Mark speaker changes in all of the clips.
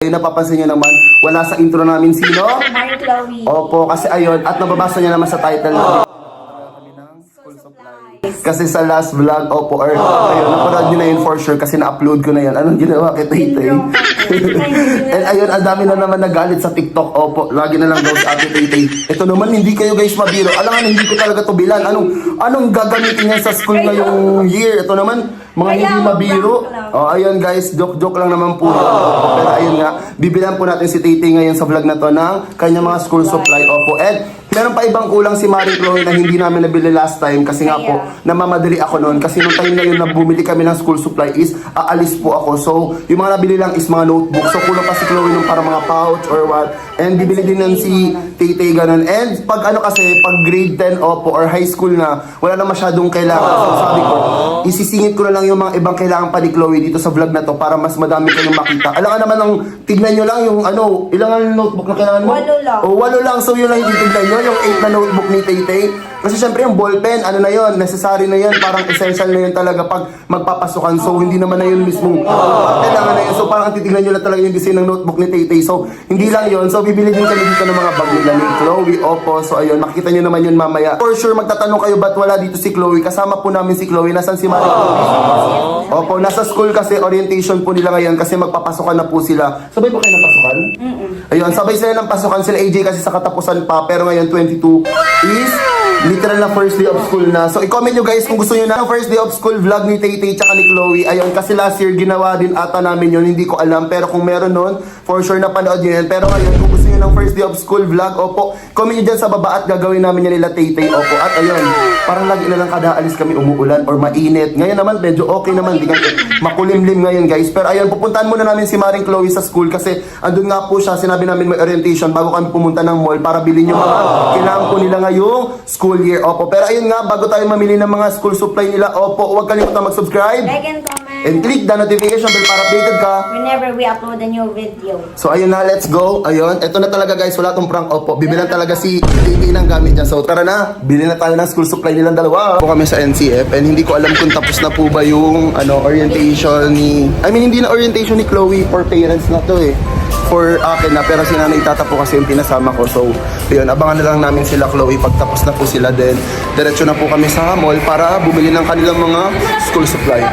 Speaker 1: Napapansin nyo naman, wala sa intro namin sino?
Speaker 2: Marie Chloe.
Speaker 1: Opo, kasi ayun, at nababasa nyo naman sa title na kami ng school supply. Kasi sa last vlog, opo, or ayun, napanood nyo na yun for sure kasi na-upload ko na yun. Anong ginawa kay Tay-Tay? And ayun, ang dami na naman nagalit sa TikTok, opo, lagi na lang daw sa Ate Tay-Tay. Ito naman, hindi kayo guys mabiro. Alam nga, hindi ko talaga to bilan. Anong gagamitin yan sa school ngayong year? Ito naman, mga hindi mabiro. Oh, ayun guys, joke lang naman po. Pero ayun nga, bibilan po natin si Tay-Tay ngayon sa vlog na to ng kanyang mga school supply. Opo, and meron pa ibang kulang si Marie Chloe na hindi namin nabili last time kasi nga po, namamadali ako noon. Kasi nung time na yun na bumili kami ng school supply is, aalis po ako. So, yung mga nabili lang is mga notebook. So, kulang pa si Chloe nung para mga pouch or what. And bibili din nun si Tay-Tay ganun. And pag ano kasi, pag grade 10 opo or high school na, wala na masyadong kailangan. So, sabi ko, isisingit ko na lang yung mga ibang kailangan pa ni Chloe dito sa vlog na to para mas madami kayong makita. Alam ka naman ng, tignan nyo lang yung ilang notebook na kailangan mo?
Speaker 2: 8 lang.
Speaker 1: O, 8 lang. So, yun lang yung titignan nyo, yung 8 na notebook ni Tay-Tay. Kasi syempre yung ballpen, ano na yun, necessary na yun, parang essential na yun talaga pag magpapasukan. So, hindi naman na yun mismong kailangan na yun. So, parang titignan nyo lang talaga yung design ng notebook ni Tay-Tay. So, hindi lang yun. So, bibili din kami dito ng mga bag nila ni Chloe. Opo, so ayun, makikita nyo naman yun mamaya. For sure, magtatanong kayo ba't wala dito si Chloe. Kasama po namin si Chloe. Nasaan si Marie Chloe? Opo, nasa school kasi orientation po nila ngayon kasi magpapasukan na po sila. Sabay po kayo ng pasukan? Ayun, sabay sila ng pasukan. Sila AJ kasi sa katapusan pa. Pero ngayon, 22 is literal na first day of school na. So, i-comment nyo guys kung gusto nyo na first day of school vlog ni Tay-Tay tsaka ni Chloe. Ayun, kasi last year ginawa din ata namin yun. Hindi ko alam. Pero kung meron nun, for sure napanood nyo yan. Pero ngayon, kung gusto nyo ng first day of school vlog, opo, comment nyo dyan sa baba at gagawin namin yan nila Tay-Tay. Opo, at ayun, parang lagi na lang kada alis kami umuulan or mainit. Ngayon naman, medyo okay naman. Di kasi makulimlim ngayon guys. Pero ayun, pupuntahan muna namin si Maring Chloe sa school kasi andun nga po siya. Sinabi namin may orientation bago kami pumunta ng mall para bilhin yung mga kailangan po nila ngayong school year. Opo, pero ayun nga, bago tayo mamili ng mga school supply nila, opo, huwag kalimutan mag-subscribe
Speaker 2: Like and comment.
Speaker 1: and click the notification bell para updated ka.
Speaker 2: Whenever we upload a new video.
Speaker 1: So ayun na, let's go. Ayun, eto na talaga guys, wala tong prank. Opo, bibilan talaga si Tay-Tay ng gamit niya. So tara na, bilhin na tayo ng school supply nilang dalawa. Po kami sa NCF and hindi ko alam kung tapos na po ba yung orientation ni... hindi na orientation ni Chloe for parents na to eh. For akin na, pero si Nanay Tata po kasi yung pinasama ko. So, yun, abangan na lang namin sila Chloe pagtapos na po sila din. Diretso na po kami sa mall para bumili ng kanilang mga school supply.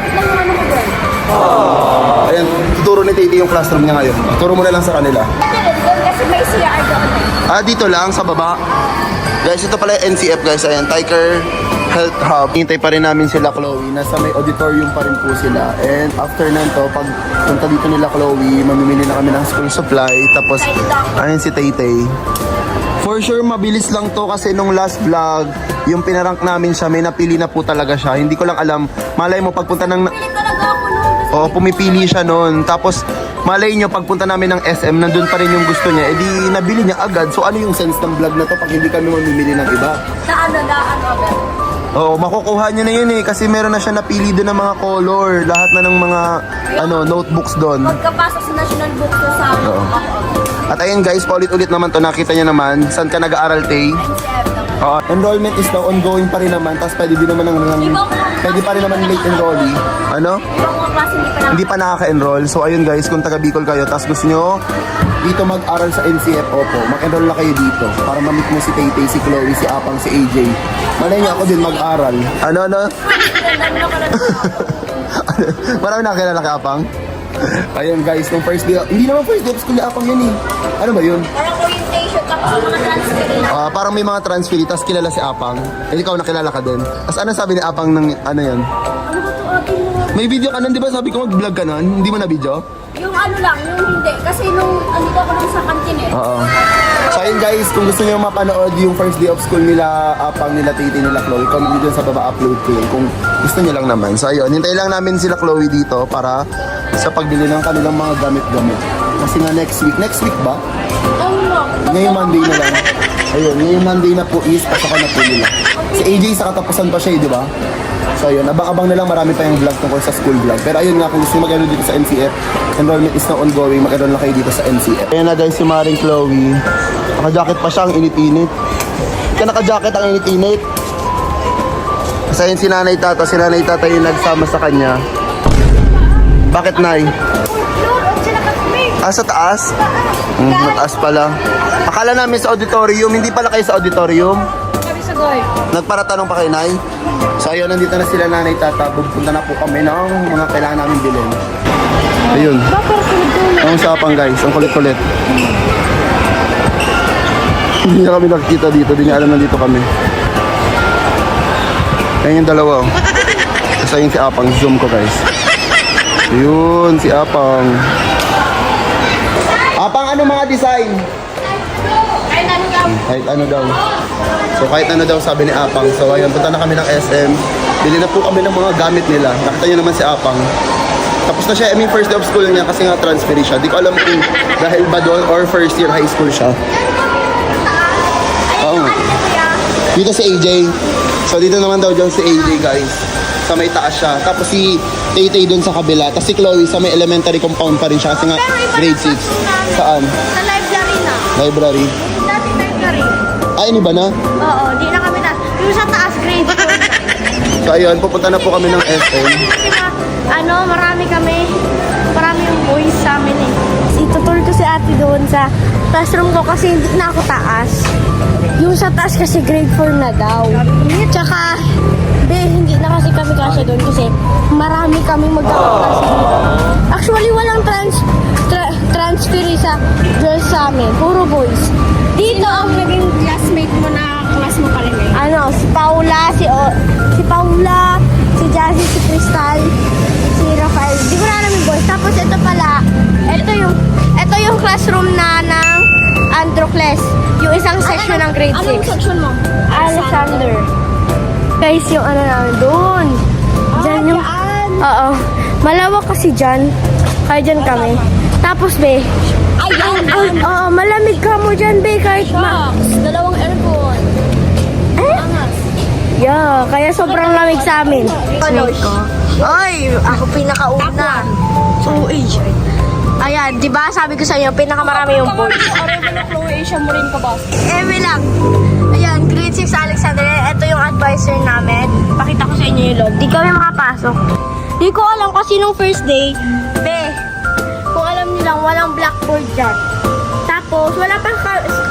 Speaker 1: Ayan, tuturo ni Tay-Tay yung classroom niya ngayon. Tuturo mo na lang sa kanila.
Speaker 2: Kasi may CR doon.
Speaker 1: Dito lang sa baba. Guys, ito pala yung NCF guys. Ayan, Tiker Health Hub. Hintay pa rin namin sila Chloe. Nasa may auditorium pa rin po sila. And after nanto, pag punta dito nila Chloe, mamimili na kami ng school supply. Tapos, ayun si Tay-Tay. For sure, mabilis lang to kasi nung last vlog, yung pinarank namin siya, may napili na po talaga siya. Hindi ko lang alam. Malay mo, pagpunta ng... Oo, pumipili siya noon. Tapos, malay nyo, pagpunta namin ng SM, nandun pa rin yung gusto niya. Di nabili niya agad. So, ano yung sense ng vlog na to pag hindi kami mamimili ng iba?
Speaker 2: agad.
Speaker 1: Oo, makukuha niya na yun eh. Kasi meron na siya napili doon ng mga color. Lahat na ng mga, notebooks doon.
Speaker 2: Pagkapasok sa National Book to sa
Speaker 1: Oo. At ayun guys, paulit-ulit naman to. Nakita niyo naman. Saan ka nag-aaral, Tay? Oo, enrollment is now ongoing pa rin naman. Tapos pwede din naman pwede pa rin naman late enrollee. Ano?
Speaker 2: Ibang mga klase
Speaker 1: Hindi pa nakaka-enroll. So ayun guys, kung taga Bicol kayo, tapos gusto nyo dito mag-aral sa NCF, opo, mag-enroll na kayo dito para ma-meet mo si Tay-Tay, si Chloe, si Apang, si AJ. Malay niya ako din mag-aral. Ano? Marami nakakilala kay Apang? Ayun guys, nung first day, hindi naman first day of school ni Apang yun eh. Ano ba yun?
Speaker 2: Parang orientation tapos mga transfer na.
Speaker 1: Parang may mga transfer, tapos kilala si Apang. Ikaw nakilala ka din. Tapos ano sabi ni Apang ng ano yan?
Speaker 2: Ano ba ito atin mo?
Speaker 1: May video ka nun, di ba? Sabi ko mag-vlog ka nun. Hindi mo na video?
Speaker 2: Yung ano lang, yung hindi. Kasi nung andito ako lang sa kantin eh.
Speaker 1: Oo. So ayun guys, kung gusto niyo mapanood yung first day of school nila, Apang, nila Tay-Tay, nila Chloe, comment nyo dyan sa baba, upload ko yun. Kung gusto niyo lang naman. So ayun, hintayin lang namin sila Chloe dito para sa pagbili ng kanilang mga gamit-gamit. Kasi nga next week ba? Ngayong Monday na lang. Ayun, ngayong Monday na po is pasokan na po nila. Si AJ sa katapusan pa siya di ba? So ayun, abang-abang na lang, marami pa yung vlog tungkol sa school vlog. Pero ayun nga, kung gusto mag-enroll dito sa NCF, enrollment is now ongoing, mag-enroll na kayo dito sa NCF. Ayan na guys, si Maring Chloe. Naka-jacket pa siya, ang init-init. Kaya naka-jacket, ang init-init. Kasi ayun si Nanay Tata yung nagsama sa kanya. Bakit, Nay? Sa taas? Mataas pala. Akala namin sa auditorium, hindi pala kayo sa auditorium.
Speaker 2: Kami sa Goy.
Speaker 1: Nagparatanong pa kay Nay. So ayun, nandito na sila nanay tata. Pupunta na po kami ng mga kailangan namin bilhin. Ayun. Ang usapang guys, ang kulit-kulit. Hindi na kami nakikita dito, hindi niya alam nandito kami. Ayun yung dalawa. Kasi ayun si Apang, zoom ko guys. Ayun, si Apang. Apang, ano mga design? Kahit ano daw. So kahit ano daw sabi ni Apang. So ayun, punta na kami ng SM. Bili na po kami ng mga gamit nila. Nakita niyo naman si Apang. Tapos na siya, first day of school niya kasi nga transfer siya. Di ko alam kung dahil ba doon or first year high school siya. Oo nga. Dito si AJ. So dito naman daw dyan si AJ guys. Sa may taas siya. Tapos si Tay doon sa kabila. Tapos si Chloe sa may elementary compound pa rin siya kasi nga grade 6. Saan?
Speaker 2: Sa library na.
Speaker 1: Library.
Speaker 2: Dati library.
Speaker 1: Ay, ini ba na?
Speaker 2: Oo, di na kami na. Yung sa taas, grade 4.
Speaker 1: So ayun, pupunta na po kami ng SM.
Speaker 2: Kasi marami yung boys sa amin eh. Itutur ko si ate doon sa classroom ko kasi hindi na ako taas. Yung sa taas kasi grade 4 na daw. Tsaka, hindi na kasi kami kasya doon kasi marami kami magkakaklase dito. Actually, walang transfer sa girls sa amin. Puro boys. Dito ang naging classmate mo na class mo pa rin eh? Si Paula, si Jazzy, si Crystal, si Rafael. Di ko na alam yung boys. Tapos ito pala, ito yung classroom na ng Androcles. Yung isang section ng grade 6. Anong section mo? Alexander. Guys, yung ano namin doon. Diyan yung... Oo. Malawak kasi dyan. Kaya dyan kami. Tapos, be. Oo, malamig ka mo dyan, be. Kahit dalawang aircon. Yeah, kaya sobrang lamig sa amin. Ay, ako pinakauna. So, ayan, di ba sabi ko sa inyo, pinakamarami yung board. mo rin ka ba? Lang. Ayan, grade 6 Alexander. Ito yung advisor namin. Pakita ko sa inyo yung loob. Di kami makapasok. Di ko alam kasi nung first day, kung alam nilang walang blackboard dyan. Tapos, wala pa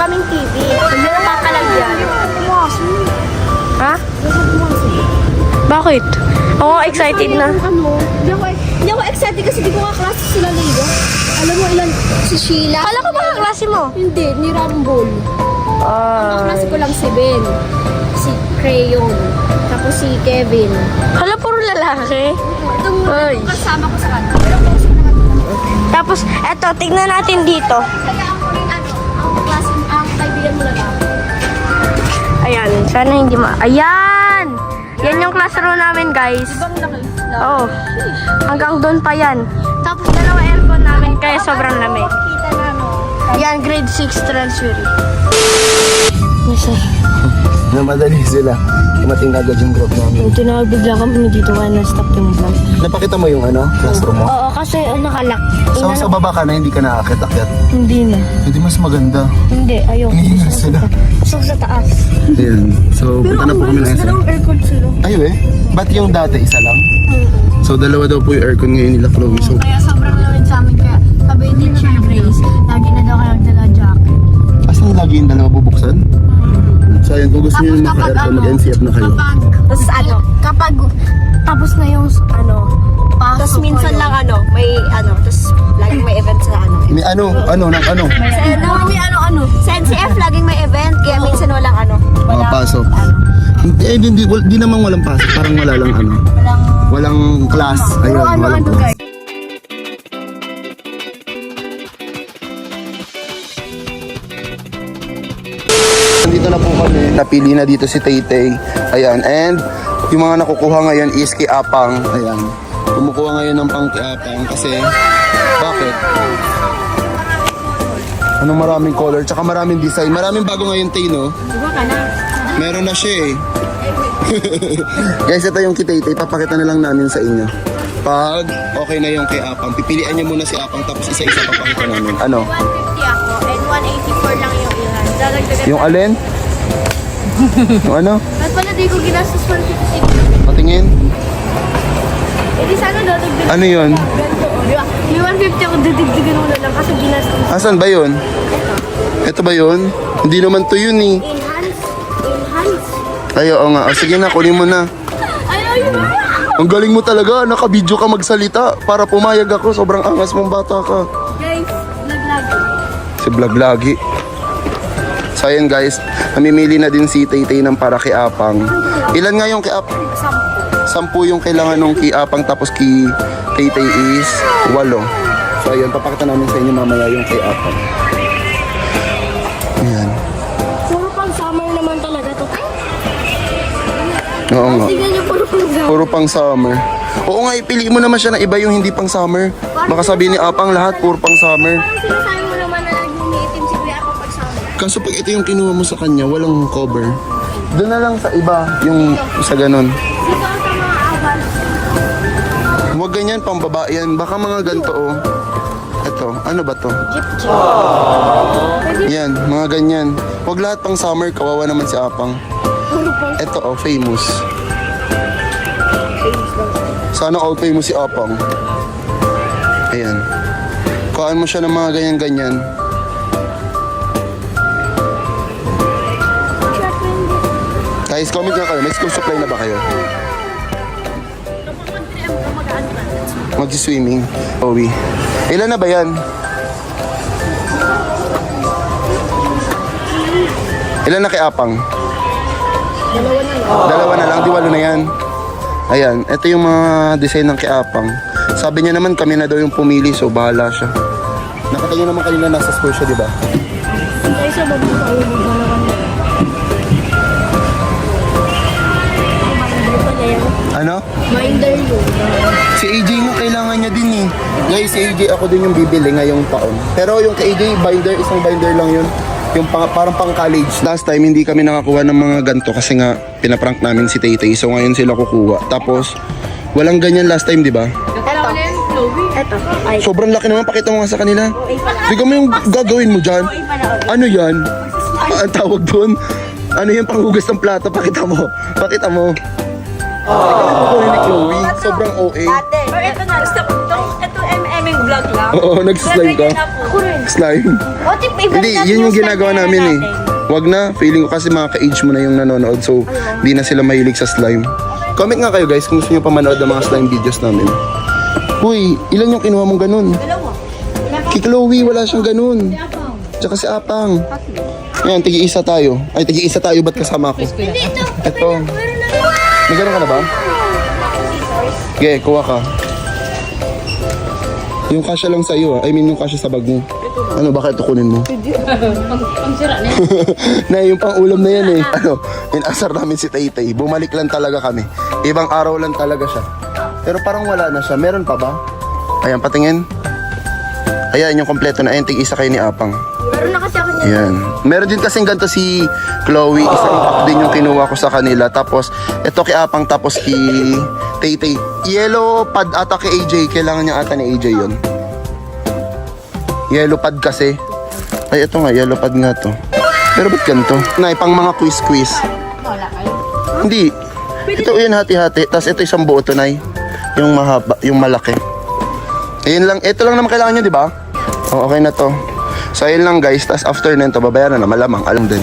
Speaker 2: kaming TV. Hindi na pakalagyan. Ha? Bakit? Ako excited na.
Speaker 3: Hindi ako excited kasi di ko kaklase sila Liga. Alam mo ilan? Si Sheila.
Speaker 2: Kala ko baka klase mo.
Speaker 3: Hindi, ni Rumble. Kaklase ko lang si Ben. Si Crayon. Tapos si Kevin.
Speaker 2: Hala, puro lalaki.
Speaker 3: Itong
Speaker 2: Ay.
Speaker 3: kasama ko sa kanila. Pero kung sino naman.
Speaker 2: Tapos, eto, tignan natin dito.
Speaker 3: Kaya ako rin ang klase, ang kaibigan mo lang ako.
Speaker 2: Ayan, sana hindi Ayan! Yan yung classroom namin, guys. Oo. Hanggang doon pa yan. Tapos, dalawa aircon namin, kaya sobrang lamig.
Speaker 3: Kita na no.
Speaker 2: Yan, grade 6 transfer.
Speaker 1: Namadali sila. Tumating agad yung group namin.
Speaker 2: Tinawag bigla kami dito kaya na-stop yung vlog.
Speaker 1: Napakita mo yung classroom mo?
Speaker 2: Oo, kasi nakalak.
Speaker 1: So sa baba ka na, hindi ka nakakit-akit.
Speaker 2: Hindi na.
Speaker 1: Hindi mas maganda.
Speaker 2: Hindi, ayoko.
Speaker 1: Hinihingal sila.
Speaker 2: So, sa taas.
Speaker 1: Ayan. So, punta na po kami ng SM.
Speaker 2: aircon sila.
Speaker 1: Ayun Ba't yung dati isa lang? So, dalawa daw po yung aircon ngayon nila, Chloe. So,
Speaker 2: Kaya sobrang lamig sa amin, kaya sabi ni Teacher Grace, lagi na daw kayong dala jacket.
Speaker 1: asan lagi yung dalawa bubuksan? So, ayun, kung gusto nyo yung maka-aircon, mag-NCF na kayo.
Speaker 2: Tapos na yung pasok.
Speaker 3: Tapos minsan lang may tapos laging may event sa
Speaker 1: May
Speaker 3: Sa NCF laging may event, kaya minsan walang
Speaker 1: mga pasok. Hindi naman walang pasok, parang wala lang walang class. Ayun, walang class. Nandito na po kami. Napili na dito si Taytay. Ayan, and yung mga nakukuha ngayon is kay Apang. Ayan. Kumukuha ngayon ng pang kay Apang kasi bakit? Maraming color, tsaka maraming design. Maraming bago ngayon, Tay, no?
Speaker 3: Diba ka na?
Speaker 1: Meron na siya Guys, ito yung kay Taytay. Papakita na lang namin sa inyo. Pag okay na yung kay Apang, pipilian niyo muna si Apang tapos isa-isa papakita namin.
Speaker 2: 150 ako and 184 lang yung ilan. Dadagdagan.
Speaker 1: Yung alin? Yung
Speaker 2: Ba't pala di ko ginastos 150?
Speaker 1: Patingin?
Speaker 2: Eh di sana dadagdagan.
Speaker 1: Ano yun?
Speaker 2: Ganito. Yung 150 ako, didigdigan mo na lang kasi ginastos.
Speaker 1: Asan ba yun? Ito ba yun? Hindi naman to yun eh.
Speaker 2: Enhance.
Speaker 1: Ay, oo nga. O, sige na, kunin mo na.
Speaker 2: Ay.
Speaker 1: Ang galing mo talaga. Naka-video ka magsalita para pumayag ako. Sobrang angas mong bata ka.
Speaker 2: Guys, naglag.
Speaker 1: Si Vlog lagi. So ayan guys, namimili na din si Taytay ng para kay Apang. Ilan nga yung kay Apang? 10 yung kailangan ng kay Apang, tapos kay Taytay is 8. So ayun, papakita namin sa inyo mamaya yung kay Apang. Ayan.
Speaker 2: Puro pang summer naman talaga to.
Speaker 1: Oo nga.
Speaker 2: Tingnan niyo, puro pang summer.
Speaker 1: Puro pang summer. Oo nga, ipili mo naman siya na iba yung hindi pang summer. Baka sabihin ni Apang lahat puro pang summer.
Speaker 2: Parang sinasabi mo naman na nag-umiitim si Kuya ako pag summer.
Speaker 1: Kaso pag ito yung kinuha mo sa kanya, walang cover. Doon na lang sa iba, yung sa ganun.
Speaker 2: Dito ang sa mga abas.
Speaker 1: Huwag ganyan, pang babae yan. Baka mga ganito, oh. Ito, ano ba to?
Speaker 2: Jeep.
Speaker 1: Yan, mga ganyan. Huwag lahat pang summer, kawawa naman si Apang.
Speaker 2: Puro pang
Speaker 1: Ito, oh, famous. Sana all famous si Apang. Ayan. Kuhaan mo siya ng mga ganyan-ganyan. Guys, comment nga kayo. May school supply na ba kayo? Mag-swimming. Owi. Ilan na ba yan? Ilan na kay Apang? Dalawa na lang. Di 8 na yan. Ayan. Ito yung mga design ng kay Apang. Sabi niya naman kami na daw yung pumili, so bahala siya. Nakita niyo naman kanina nasa school siya, di ba?
Speaker 2: Ay, sa bago tayo magdalawan na.
Speaker 1: Ano?
Speaker 2: Binder yun.
Speaker 1: Si AJ nga kailangan niya din eh. Guys, si AJ ako din yung bibili ngayong taon. Pero yung kay AJ, binder, isang binder lang yun. Yung parang pang college. Last time, hindi kami nakakuha ng mga ganto kasi nga pinaprank namin si Taytay. So ngayon sila kukuha. Tapos, walang ganyan last time, di ba?
Speaker 2: Ito. Ay.
Speaker 1: Sobrang laki naman, pakita mo nga sa kanila. Tignan mo yung gagawin mo dyan. Ano yan? Ang tawag doon? Ano yung panghugas ng plato? Pakita mo. Pakita mo. Ikaw yung kukunin ni Chloe. Sobrang OA.
Speaker 3: Pero ito na, ito MMing vlog lang.
Speaker 1: Oo, nag-slime ka.
Speaker 2: Ako rin.
Speaker 1: Slime.
Speaker 2: O, tip, iba
Speaker 1: Hindi, yun yung ginagawa namin eh. Wag na, feeling ko kasi mga ka-age mo na yung nanonood. So, di na sila mahilig sa slime. Comment nga kayo guys kung gusto nyo pa manood ng mga slime videos namin. Uy, ilan yung kinuha mong ganun? Kay Chloe, wala siyang ganun. Tsaka si Apang. Ayan, tigi-isa tayo. Ay, tigi-isa tayo, ba't kasama ako? Ito. May ganun ka na ba? Okay, kuha ka. Yung kasya lang sa iyo, I mean yung kasya sa bag mo. Ano, bakit ito kunin mo?
Speaker 3: Ang sira na
Speaker 1: Na yung pang ulam na yan eh. Ano, inasar namin si Taytay. Bumalik lang talaga kami. Ibang araw lang talaga siya. Pero parang wala na siya. Meron pa ba? Ayan, patingin. Ayan, yung kompleto na. Ayan, tig-isa kayo ni Apang.
Speaker 2: Meron na kasi ako niya.
Speaker 1: Ayan. Meron din kasing ganito si Chloe. Isang cup din yung kinuha ko sa kanila. Tapos, ito kay Apang. Tapos kay Taytay. Yellow pad ata kay AJ. Kailangan niya ata ni AJ yun. Yellow pad kasi. Ay, ito nga. Yellow pad nga to. Pero ba't ganito? Nay, pang mga quiz-quiz.
Speaker 3: wala kayo.
Speaker 1: Hindi. Ito yun hati-hati. Tapos ito isang buo to, Nay. Yung mahaba, yung malaki. Ayun lang. Ito lang naman kailangan nyo, di ba? Oh, okay na to. So, ayun lang guys. Tapos after nito, babayaran na. Malamang. Alam din.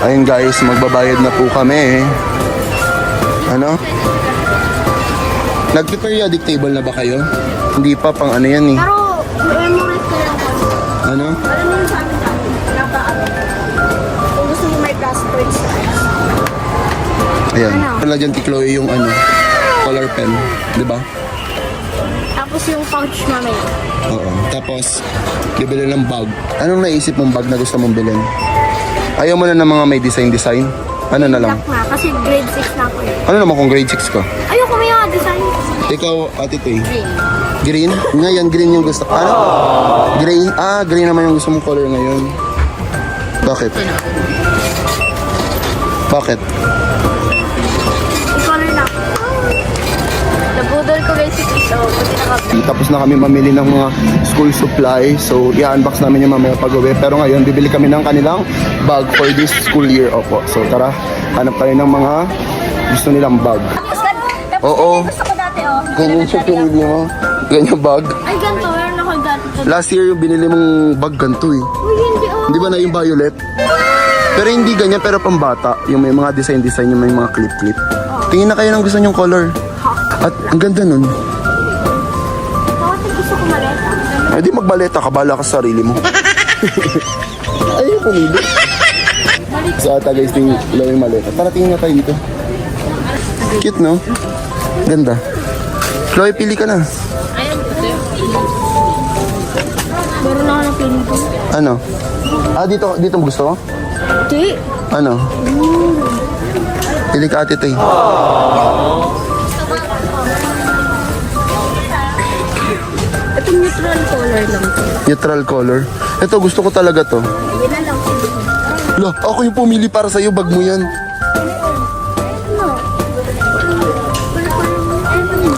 Speaker 1: Ayun guys, magbabayad na po kami. Ano? Nag-periodic table na ba kayo? Hindi pa, pang ano yan eh.
Speaker 2: Pero, memorize ko lang po.
Speaker 1: Ano?
Speaker 2: Alam mo yung sa amin dati? Nakaano. Kung gusto mo may plus points.
Speaker 1: Ayan. Wala dyan kay Chloe yung ano, color pen. Di ba?
Speaker 2: Tapos yung pouch mamaya.
Speaker 1: Oo. Tapos, bibili ng bag. Anong naisip mong bag na gusto mong bilhin? Ayaw mo na ng mga may design-design? Ano na lang?
Speaker 2: Black na, kasi grade 6 na ako eh.
Speaker 1: Ano naman kung grade 6 ka?
Speaker 2: Ayoko may mga design.
Speaker 1: Ikaw, Ate Tay. Green? Ngayon, green yung gusto ko. Ano? Green? Ah, green naman yung gusto mong color ngayon. Bakit? Bakit?
Speaker 2: I-color na ako. Nabudol ko guys si Chris. Oh, buti naka-black.
Speaker 1: Tapos na kami mamili ng mga school supply. So, i-unbox namin yung mamaya pag-uwi. Pero ngayon, bibili kami ng kanilang bag for this school year. Opo. So, tara. Hanap tayo ng mga gusto nilang bag. Oo.
Speaker 3: Gusto ko dati, oh.
Speaker 1: Ganyan siya pinili mo. Ganyan bag.
Speaker 2: Ay, ganito. Meron ako dati.
Speaker 1: Last year yung binili mong bag ganito eh.
Speaker 2: Uy, hindi oh.
Speaker 1: Hindi ba na yung violet? Pero hindi ganyan, pero pambata. Yung may mga design, yung may mga clip-clip. Tingin na kayo ng gusto nyong color. At ang ganda nun.
Speaker 2: Bakit gusto ko maleta?
Speaker 1: Ay, di magbaleta ka, bala ka sa sarili mo. Ayun, pumili. So ata guys, yung lawing maleta. Tara, tingin nga tayo dito. Cute, no? Ganda. Chloe, pili ka na.
Speaker 2: Meron ako ng feeling ko.
Speaker 1: Ano? Dito mo gusto?
Speaker 2: Di.
Speaker 1: Ano? Pili ka ate Tay.
Speaker 2: Itong neutral color lang to.
Speaker 1: Neutral color. Ito, gusto ko talaga to.
Speaker 2: Yun na lang.
Speaker 1: Lo, ako yung pumili para sa'yo, bag mo yan.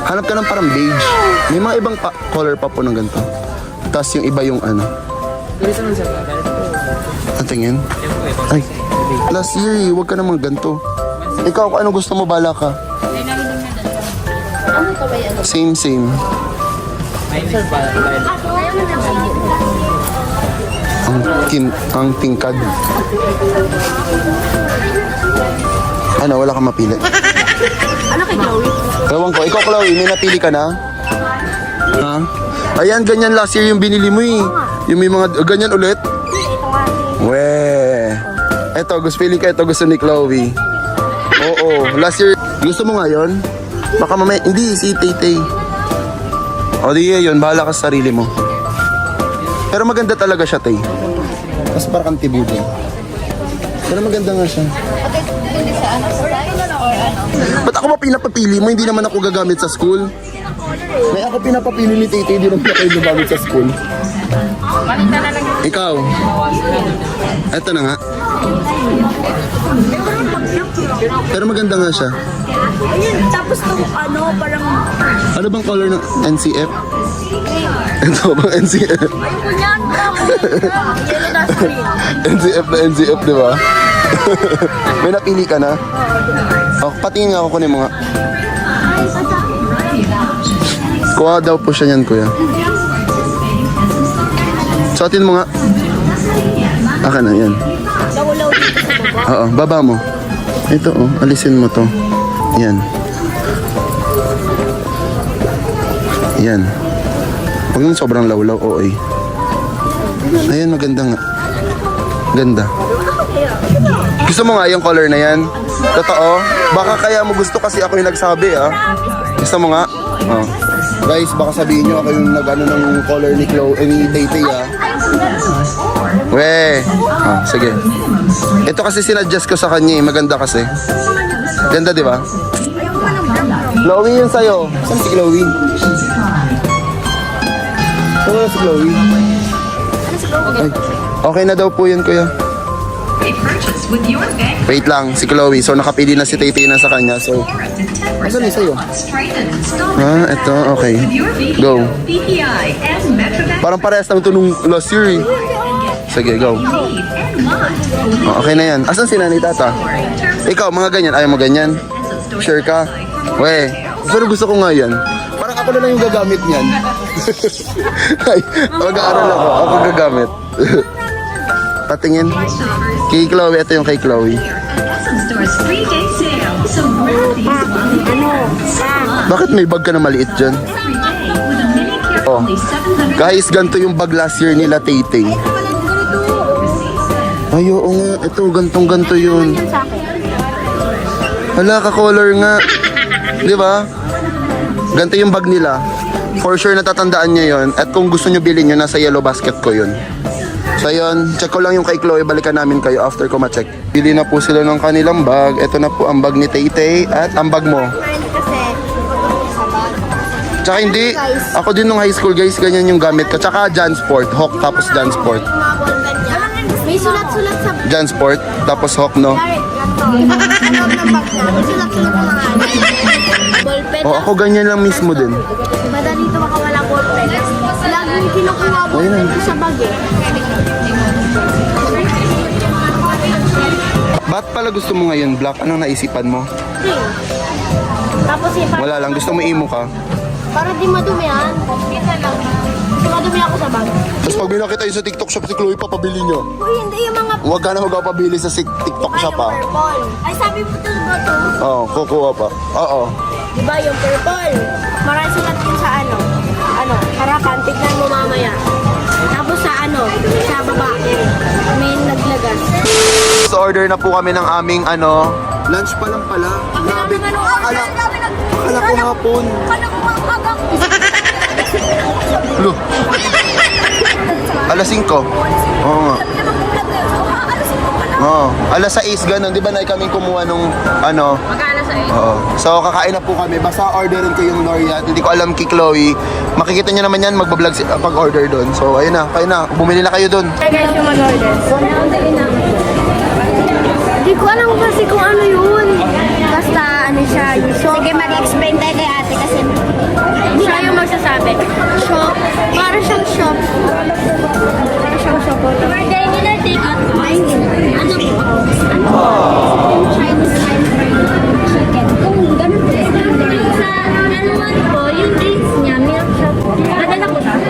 Speaker 1: Hanap ka ng parang beige. May mga ibang color pa po ng ganito. Tapos yung iba yung ano. Ang tingin? Ay, last year, huwag ka namang ganito. Ikaw, kung ano gusto mo, bala ka.
Speaker 2: Ano to ba yan?
Speaker 1: Same. Ang tingkad. Ano, wala kang mapili.
Speaker 2: Ano kay Chloe?
Speaker 1: Ewan ko, ikaw Chloe, may napili ka na? Ha? Ayan, ganyan last year yung binili mo eh. Yung may mga, ganyan ulit?
Speaker 2: Ito nga.
Speaker 1: Weh. Eto, feeling ka ito gusto ni Chloe. Oo, last year, gusto mo ngayon? Baka mamaya, hindi, si Tay. O di yun, bahala ka sa sarili mo. Pero maganda talaga siya, Tay. Mas parang tibudin. Pero maganda nga siya. Ba't ako pa pinapapili mo? Hindi naman ako gagamit sa school. May ako pinapapili ni Tay, hindi naman ako gagamit sa school. Ikaw. Eto na nga. Pero maganda nga siya.
Speaker 2: Ayun, tapos to parang...
Speaker 1: Ano bang color ng NCF? Ito bang NCF?
Speaker 2: Ayoko niyan, yellow na screen.
Speaker 1: NCF na NCF, di ba? May napili ka na? Oh, patingin nga ako kunin mo nga. Kuha daw po siya niyan, kuya. Suotin mo nga. Aka na, yan.
Speaker 2: Lawlaw dito sa baba.
Speaker 1: Oo, baba mo. Ito, oh, alisin mo to. Yan. Yan. Huwag naman sobrang lawlaw, oo eh. Ayan, maganda nga. Ganda. Gusto mo nga yung color na yan? Totoo? Baka kaya mo gusto kasi ako yung nagsabi, ah. Gusto mo nga? Oh. Guys, baka sabihin nyo ako yung nag-ano ng color ni Chloe, ni Tay, ah. Weh. Ah, sige. Ito kasi sinadjust ko sa kanya, eh. Maganda kasi. Ganda, di ba? Chloe yung sa'yo. Saan si Chloe? Saan na si Chloe? Ay, okay na daw po yun, kuya. Wait lang, si Chloe. So, nakapili na si Tay na sa kanya. So, saan yung sa'yo? Ah, ito. Okay. Go. Parang parehas lang ito nung last year, eh. Sige, go. Oh, okay na yan. Asan si Nanay Tata? Ikaw, mga ganyan. Ayaw mo ganyan? Sure ka? Weh, pero gusto ko nga yan. Parang ako na lang yung gagamit niyan. Ay, mag-aaral ako. Ako gagamit. Patingin. Kay Chloe, ito yung kay Chloe. Bakit may bag ka na maliit dyan? Oh, guys, ganito yung bag last year nila, Tay. Ay, oo nga. Ito, gantong-ganto yun. Hala, ka-color nga. Di ba? Ganito yung bag nila. For sure, natatandaan nyo yun. At kung gusto nyo bilhin nyo, nasa yellow basket ko yun. So yun, check ko lang yung kay Chloe. Balikan namin kayo after ko ma-check. Bili na po sila ng kanilang bag. Ito na po ang bag ni Tay at ang bag mo. Tsaka hindi, ako din nung high school guys, ganyan yung gamit ko. Tsaka Jansport, Hawk tapos Jansport.
Speaker 2: May sulat-sulat sa
Speaker 1: Jansport, tapos Hawk, no?
Speaker 2: ballpen.
Speaker 1: O, ako ganyan lang mismo din.
Speaker 2: Madali ito makawala ballpen. Laging kinukuha ballpen ko sa bag eh.
Speaker 1: Ba't pala gusto mo ngayon black? Anong naisipan mo?
Speaker 2: Tapos
Speaker 1: Wala lang, gusto mo emo ka?
Speaker 2: Para di madumihan. Kita lang. Di madumi ako sa bag.
Speaker 1: Tapos pag binakita yun sa TikTok shop si Chloe, papabili nyo.
Speaker 2: Uy, hindi yung mga
Speaker 1: Huwag ka na magpapabili sa TikTok shop pa.
Speaker 2: purple. Ay, sabi mo to ba to?
Speaker 1: Oo, kukuha pa. Oo.
Speaker 2: Di ba yung purple? Marami sulat yun sa harapan. Tignan mo mamaya. Tapos sa sa baba. May naglagas.
Speaker 1: So order na po kami ng aming lunch pa lang pala. Grabe. Akala ko hapon. Lo. Alas 5. Oo nga. Oo. Alas 6 ganun. Di ba na kaming kumuha nung
Speaker 2: Magkala sa
Speaker 1: Oo. So kakain na po kami. Basta orderin ko yung Laureate. Hindi ko alam kay Chloe. Makikita niyo naman yan magbablog pag order doon. So ayun na. Kayo na. Bumili na kayo doon.
Speaker 2: Hey guys, yung mag-order. Hindi ko alam kasi kung ano yun. Basta siya. Sige, mag-explain tayo kay ate kasi siya yung magsasabi. Shop. Para siyang shop. Para siyang shop. Order nila take out. Ano po? Chinese fried chicken. Kung ganun po. Sa naman po, yung drinks niya, milk shop. Nadala ko siya.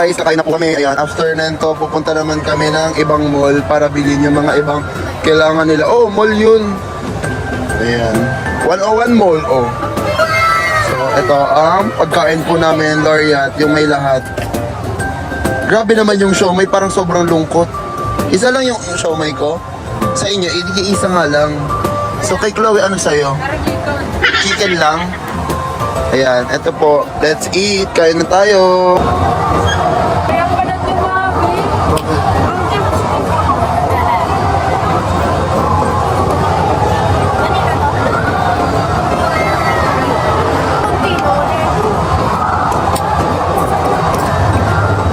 Speaker 1: Guys, nakain na po kami. Ayan, after nento, pupunta naman kami ng ibang mall para bilhin yung mga ibang kailangan nila. Oh, mall yun. Ayan. 101 Mall, oh. So, ito ang pagkain po namin, Laureate, yung may lahat. Grabe naman yung siomay, parang sobrang lungkot. Isa lang yung siomay ko. Sa inyo, isa nga lang. So, kay Chloe, ano sa'yo? Chicken lang. Ayan, ito po. Let's eat. Kain na tayo.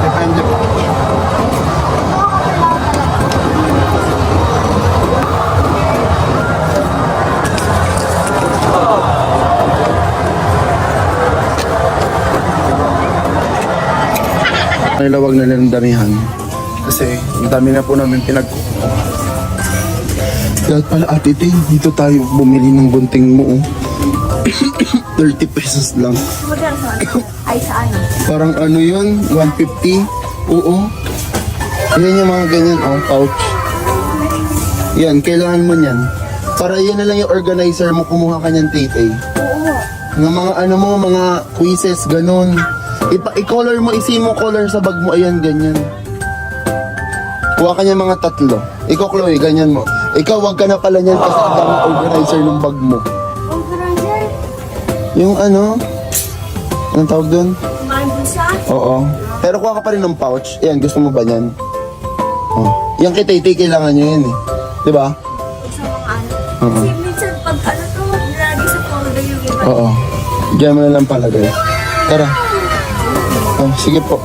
Speaker 1: Depende po. Ay, lawag na lang damihan. Kasi, ang dami na po namin pinagkukuha. Dahil pala, Ate Ting, dito tayo bumili ng bunting mo. 30 pesos lang.
Speaker 2: Ay, sa ano?
Speaker 1: Parang ano yun? 150? Oo. Yan yung mga ganyan, pouch. Yan, kailangan mo yan. Para yan na lang yung organizer mo, kumuha ka niyan, Titay. Oo. Ng mga mga quizzes, ganun. I-color mo, isi mo color sa bag mo, ayan, ganyan. Kuha ka niya mga 3. Ikaw, Chloe, ganyan mo. Ikaw, wag ka na pala niyan kasi ang dami organizer ng bag mo.
Speaker 2: Organizer?
Speaker 1: Yung anong tawag doon?
Speaker 2: Bulsa?
Speaker 1: Oo. Pero kuha ka pa rin ng pouch. Ayan, gusto mo ba yan? Oh. Yan kay Tay, kailangan niya yan eh. Di ba?
Speaker 2: Sa mga ano?
Speaker 1: Oo.
Speaker 2: Kasi minsan pag to, lagi sa folder yung iba.
Speaker 1: Oo. Diyan mo na lang palagay. Tara. Oh, sige po.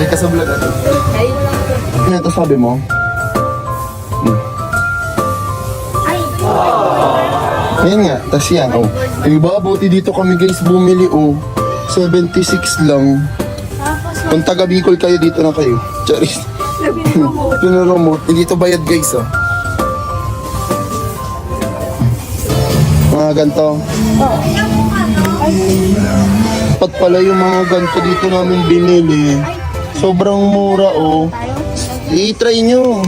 Speaker 1: Ay, kasablag ito. Ano ito sabi mo? Ayan nga, tas yan, oh. Diba, buti dito kami guys bumili, oh. 76 lang. Kung taga Bicol kayo, dito na kayo. Charis. Pinaremote. Hindi to bayad guys, oh. Mga ganito. Dapat pala yung mga ganito dito namin binili. Sobrang mura, oh. I-try nyo.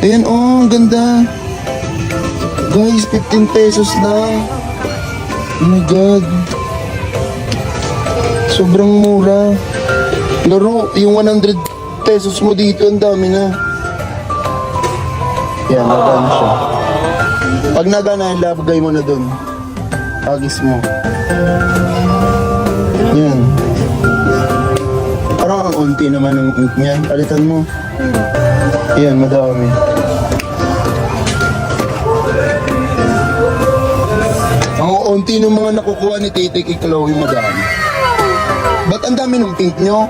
Speaker 1: Ayan, oh, ang ganda. Guys, 15 pesos lang. Oh my God. Sobrang mura. Laro, yung 100 pesos mo dito, ang dami na. Yan, nagana siya. Pag nagana, ilagay mo na dun. Agis mo. Yan. Parang ang unti naman ng ink niyan. Palitan mo. Yan, madami. Ang unti ng mga nakukuha ni Titi kay Chloe, madami. Ba't ang dami ng pink nyo?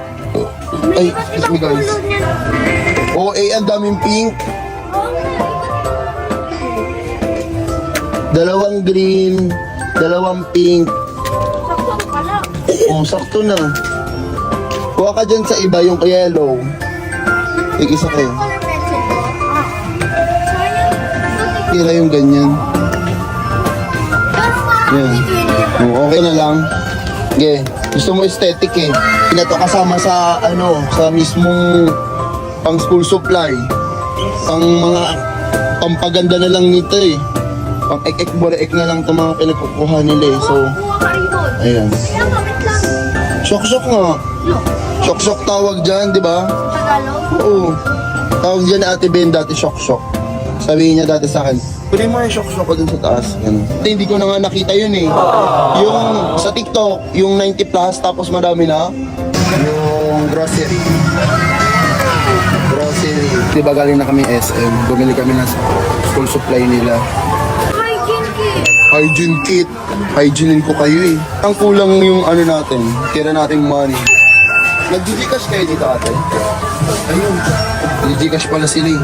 Speaker 1: Ay, excuse me guys. Oh, ang daming pink. Dalawang green, dalawang pink. Oh, sakto na. Kuha ka dyan sa iba, yung yellow. Isa kayo. Tira yung ganyan. Yan. Oh, okay na lang. Okay. Gusto mo aesthetic eh. Ina to kasama sa sa mismong pang school supply. Pang mga pampaganda na lang nito eh. Pang ek-ek bore-ek na lang itong mga pinagkukuha nila eh. So, ayan. Shock-shock nga. Shock-shock tawag dyan, di ba?
Speaker 2: Tagalog?
Speaker 1: Oo. Tawag dyan ni Ate Ben dati shock-shock. Sabihin niya dati sa akin, kunin mo yung shock-shock ko dun sa taas. Ganun. Hindi ko na nga nakita yun eh. Yung sa TikTok, yung 90 plus, tapos madami na. Yung grocery. Grocery. Di ba galing na kami SM, bumili kami ng school supply nila. Hygiene kit. Hygienein ko kayo eh. Ang kulang yung natin, tira nating money. Nag-Gcash kayo dito ate? Ayun. Nag-Gcash pala sila eh.